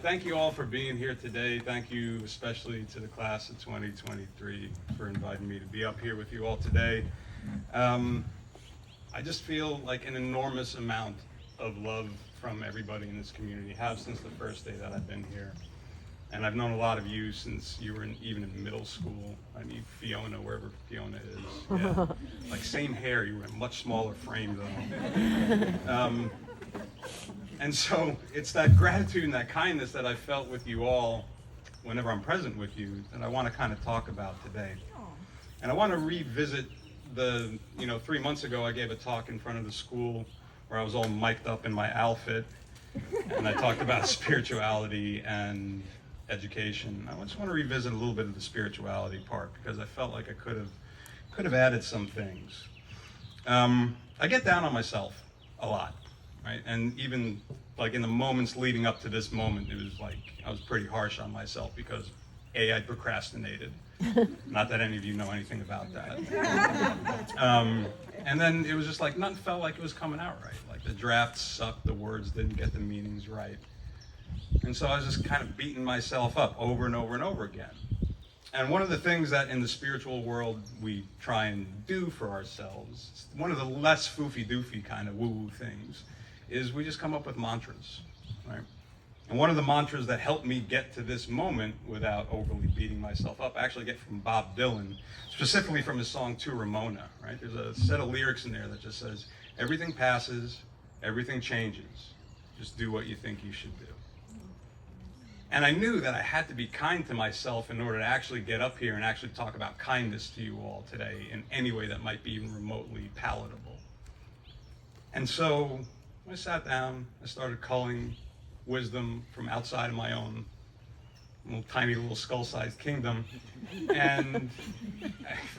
Thank you all for being here today. Thank you especially to the class of 2023 for inviting me to be up here with you all today. I just feel like an enormous amount of love from everybody in this community, have since the first day that I've been here. And I've known a lot of you since you were even in middle school. I mean, Fiona, wherever Fiona is. Yeah. Like same hair, you were in a much smaller frame though. And so it's that gratitude and that kindness that I felt with you all whenever I'm present with you that I want to kind of talk about today. And I want to revisit 3 months ago I gave a talk in front of the school where I was all mic'd up in my outfit and I talked about spirituality and education. I just want to revisit a little bit of the spirituality part because I felt like I could have added some things. I get down on myself a lot. Right? And even like in the moments leading up to this moment, it was like I was pretty harsh on myself because I procrastinated. Not that any of you know anything about that. And then it was just like nothing felt like it was coming out right. Like the draft sucked, the words didn't get the meanings right. And so I was just kind of beating myself up over and over and over again. And one of the things that in the spiritual world we try and do for ourselves, one of the less foofy-doofy kind of woo-woo things, is we just come up with mantras, right? And one of the mantras that helped me get to this moment without overly beating myself up, I actually get from Bob Dylan, specifically from his song To Ramona, right? There's a set of lyrics in there that just says, everything passes, everything changes, just do what you think you should do. And I knew that I had to be kind to myself in order to actually get up here and actually talk about kindness to you all today in any way that might be even remotely palatable. And so I sat down, I started culling wisdom from outside of my own tiny little skull-sized kingdom, and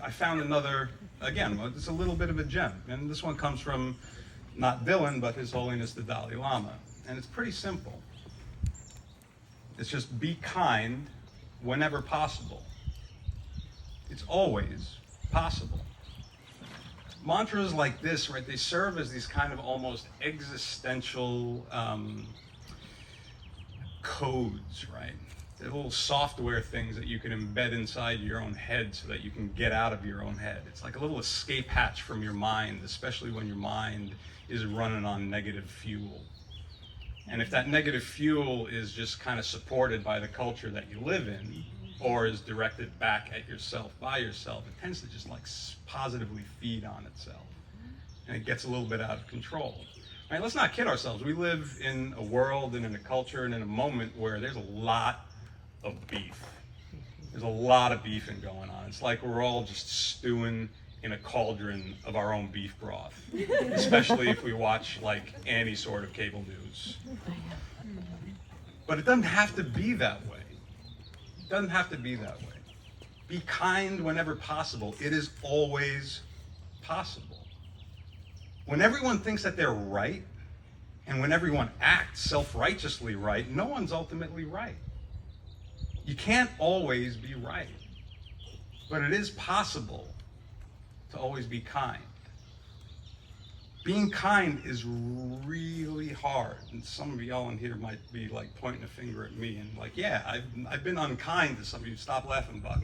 I found another, again, it's a little bit of a gem, and this one comes from not Dylan, but His Holiness the Dalai Lama, and it's pretty simple. It's just be kind whenever possible. It's always possible. Mantras like this, right, they serve as these kind of almost existential codes, right? They're little software things that you can embed inside your own head so that you can get out of your own head. It's like a little escape hatch from your mind, especially when your mind is running on negative fuel. And if that negative fuel is just kind of supported by the culture that you live in, or is directed back at yourself, by yourself, it tends to just like positively feed on itself. And it gets a little bit out of control. Right, let's not kid ourselves. We live in a world and in a culture and in a moment where there's a lot of beef. There's a lot of beefing going on. It's like we're all just stewing in a cauldron of our own beef broth, especially if we watch like any sort of cable news. But it doesn't have to be that way. It doesn't have to be that way. Be kind whenever possible. It is always possible. When everyone thinks that they're right, and when everyone acts self-righteously right, no one's ultimately right. You can't always be right, but it is possible to always be kind. Being kind is really hard, and some of y'all in here might be like pointing a finger at me and like, yeah, I've been unkind to some of you. Stop laughing, Buck.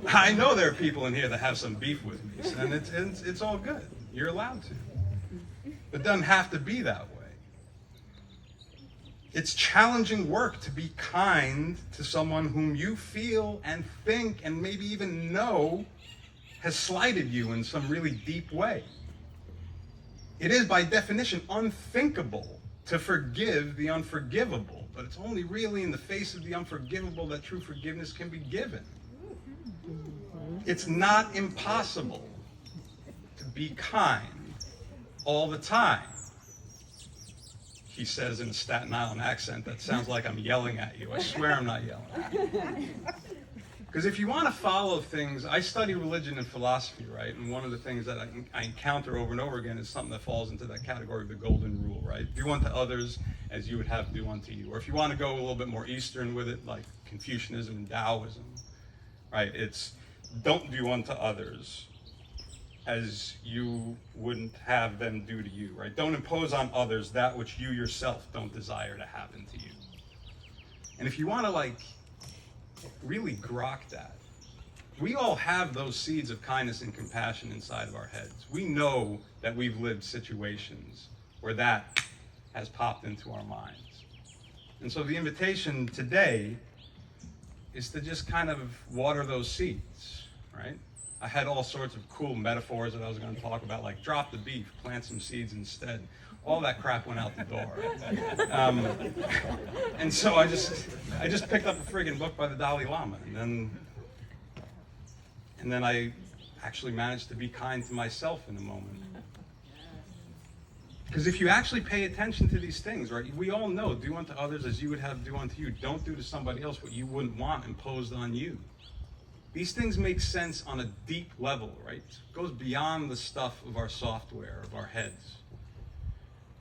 I know there are people in here that have some beef with me, and it's all good. You're allowed to. But it doesn't have to be that way. It's challenging work to be kind to someone whom you feel and think and maybe even know has slighted you in some really deep way. It is by definition unthinkable to forgive the unforgivable, but it's only really in the face of the unforgivable that true forgiveness can be given. It's not impossible to be kind all the time. He says in a Staten Island accent that sounds like I'm yelling at you. I swear I'm not yelling at you. Because if you want to follow things, I study religion and philosophy, right? And one of the things that I encounter over and over again is something that falls into that category of the golden rule, right? Do unto others as you would have do unto you. Or if you want to go a little bit more Eastern with it, like Confucianism and Taoism, right? It's don't do unto others as you wouldn't have them do to you, right? Don't impose on others that which you yourself don't desire to happen to you. And if you want to like really grok that, we all have those seeds of kindness and compassion inside of our heads. We know that we've lived situations where that has popped into our minds. And so the invitation today is to just kind of water those seeds, right? I had all sorts of cool metaphors that I was going to talk about, like drop the beef, plant some seeds instead. All that crap went out the door. And so I just picked up a friggin' book by the Dalai Lama, and then I actually managed to be kind to myself in a moment. Because if you actually pay attention to these things, right, we all know, do unto others as you would have do unto you. Don't do to somebody else what you wouldn't want imposed on you. These things make sense on a deep level, right? It goes beyond the stuff of our software, of our heads.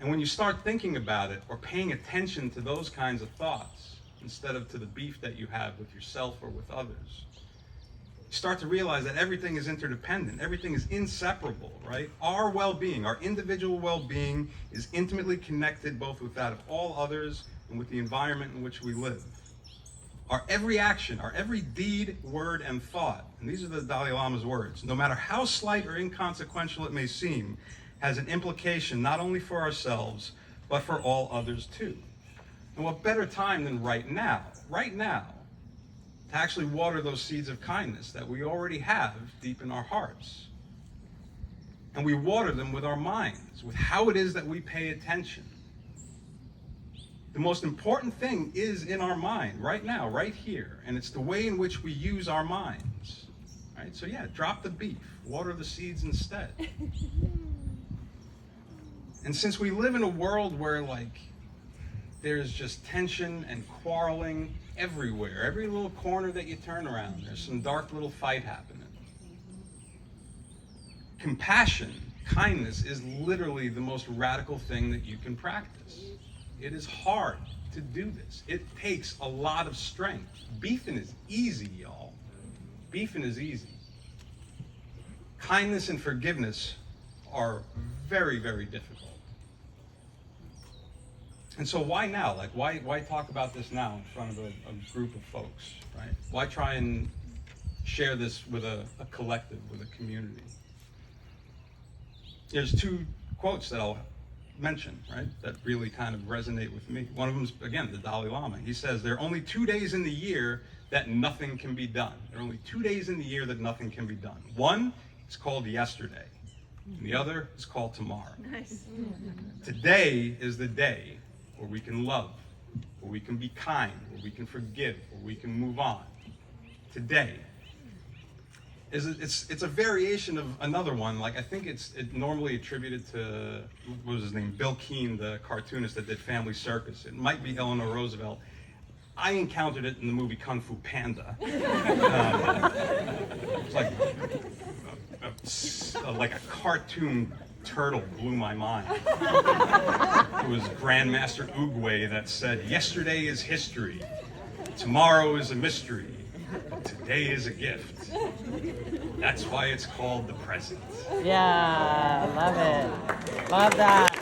And when you start thinking about it or paying attention to those kinds of thoughts, instead of to the beef that you have with yourself or with others, you start to realize that everything is interdependent, everything is inseparable, right? Our well-being, our individual well-being is intimately connected both with that of all others and with the environment in which we live. Our every action, our every deed, word, and thought, and these are the Dalai Lama's words, no matter how slight or inconsequential it may seem, has an implication not only for ourselves, but for all others too. And what better time than right now, to actually water those seeds of kindness that we already have deep in our hearts. And we water them with our minds, with how it is that we pay attention. The most important thing is in our mind, right now, right here, and it's the way in which we use our minds. Right? So yeah, drop the beef, water the seeds instead. And since we live in a world where like there's just tension and quarreling everywhere, every little corner that you turn around, there's some dark little fight happening. Compassion, kindness is literally the most radical thing that you can practice. It is hard to do this. It takes a lot of strength. Beefing is easy, y'all. Beefing is easy. Kindness and forgiveness are very, very difficult. And so why now? Like, why talk about this now in front of a group of folks, right? Why try and share this with a collective, with a community? There's two quotes that I'll mention, right, that really kind of resonate with me. One of them is, again, the Dalai Lama. He says, there are only 2 days in the year that nothing can be done. There are only 2 days in the year that nothing can be done. One is called yesterday, and the other is called tomorrow. Nice. Today is the day where we can love, where we can be kind, where we can forgive, where we can move on. Today. It's a variation of another one. Like, I think it's normally attributed to, what was his name, Bill Keane, the cartoonist that did Family Circus. It might be Eleanor Roosevelt. I encountered it in the movie Kung Fu Panda. It's like a cartoon turtle blew my mind. It was Grandmaster Oogway that said, yesterday is history, tomorrow is a mystery, but today is a gift. That's why it's called the present. Yeah, love it. Love that.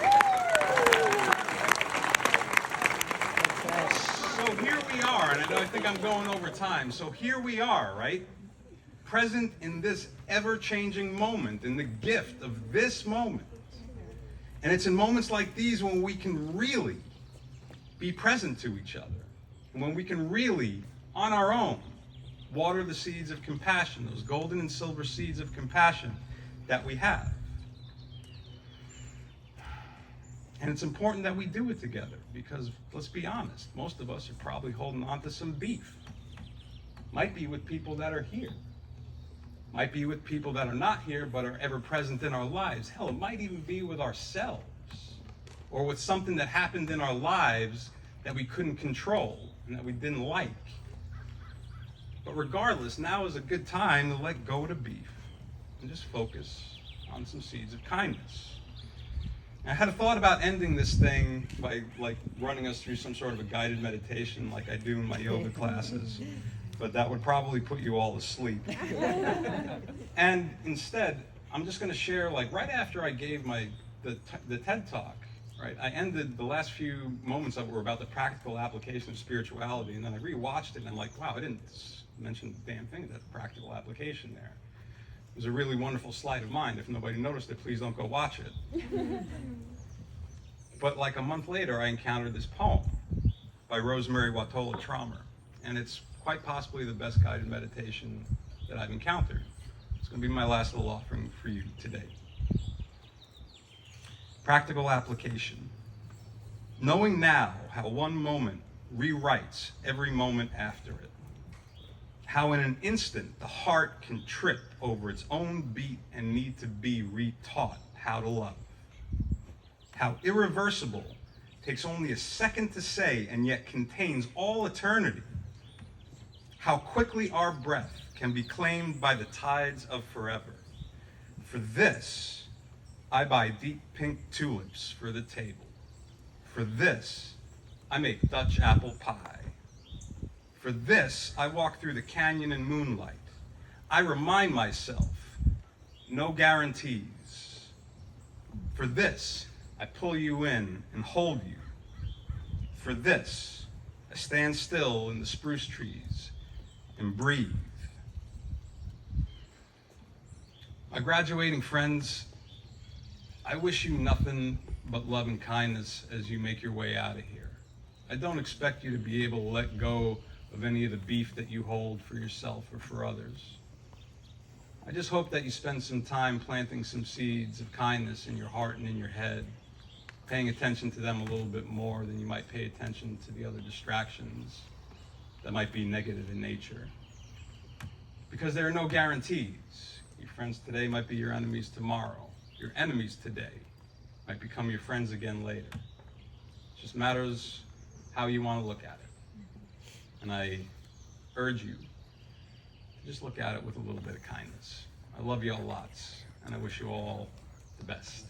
So here we are, and I think I'm going over time. So here we are, right? Present in this ever-changing moment, in the gift of this moment. And it's in moments like these when we can really be present to each other. And when we can really, on our own, water the seeds of compassion, those golden and silver seeds of compassion that we have. And it's important that we do it together because, let's be honest, most of us are probably holding on to some beef. Might be with people that are here. Might be with people that are not here but are ever present in our lives. Hell, it might even be with ourselves or with something that happened in our lives that we couldn't control and that we didn't like. But regardless, now is a good time to let go of the beef and just focus on some seeds of kindness. I had a thought about ending this thing by like running us through some sort of a guided meditation like I do in my yoga classes, but that would probably put you all to sleep. And instead, I'm just going to share, like right after I gave the TED Talk, right? I ended the last few moments of it were about the practical application of spirituality, and then I rewatched it, and I'm like, wow, I didn't mention the damn thing, that practical application there. It was a really wonderful sleight of mind. If nobody noticed it, please don't go watch it. But like a month later, I encountered this poem by Rosemary Watola Traumer, and it's quite possibly the best guided meditation that I've encountered. It's going to be my last little offering for you today. Practical application. Knowing now how one moment rewrites every moment after it. How in an instant the heart can trip over its own beat and need to be retaught how to love. How irreversible takes only a second to say and yet contains all eternity. How quickly our breath can be claimed by the tides of forever. For this, I buy deep pink tulips for the table. For this, I make Dutch apple pie. For this, I walk through the canyon in moonlight. I remind myself, no guarantees. For this, I pull you in and hold you. For this, I stand still in the spruce trees and breathe. My graduating friends, I wish you nothing but love and kindness as you make your way out of here. I don't expect you to be able to let go of any of the beef that you hold for yourself or for others. I just hope that you spend some time planting some seeds of kindness in your heart and in your head, paying attention to them a little bit more than you might pay attention to the other distractions that might be negative in nature. Because there are no guarantees. Your friends today might be your enemies tomorrow. Your enemies today might become your friends again later. It just matters how you want to look at it. And I urge you to just look at it with a little bit of kindness. I love you all lots, and I wish you all the best.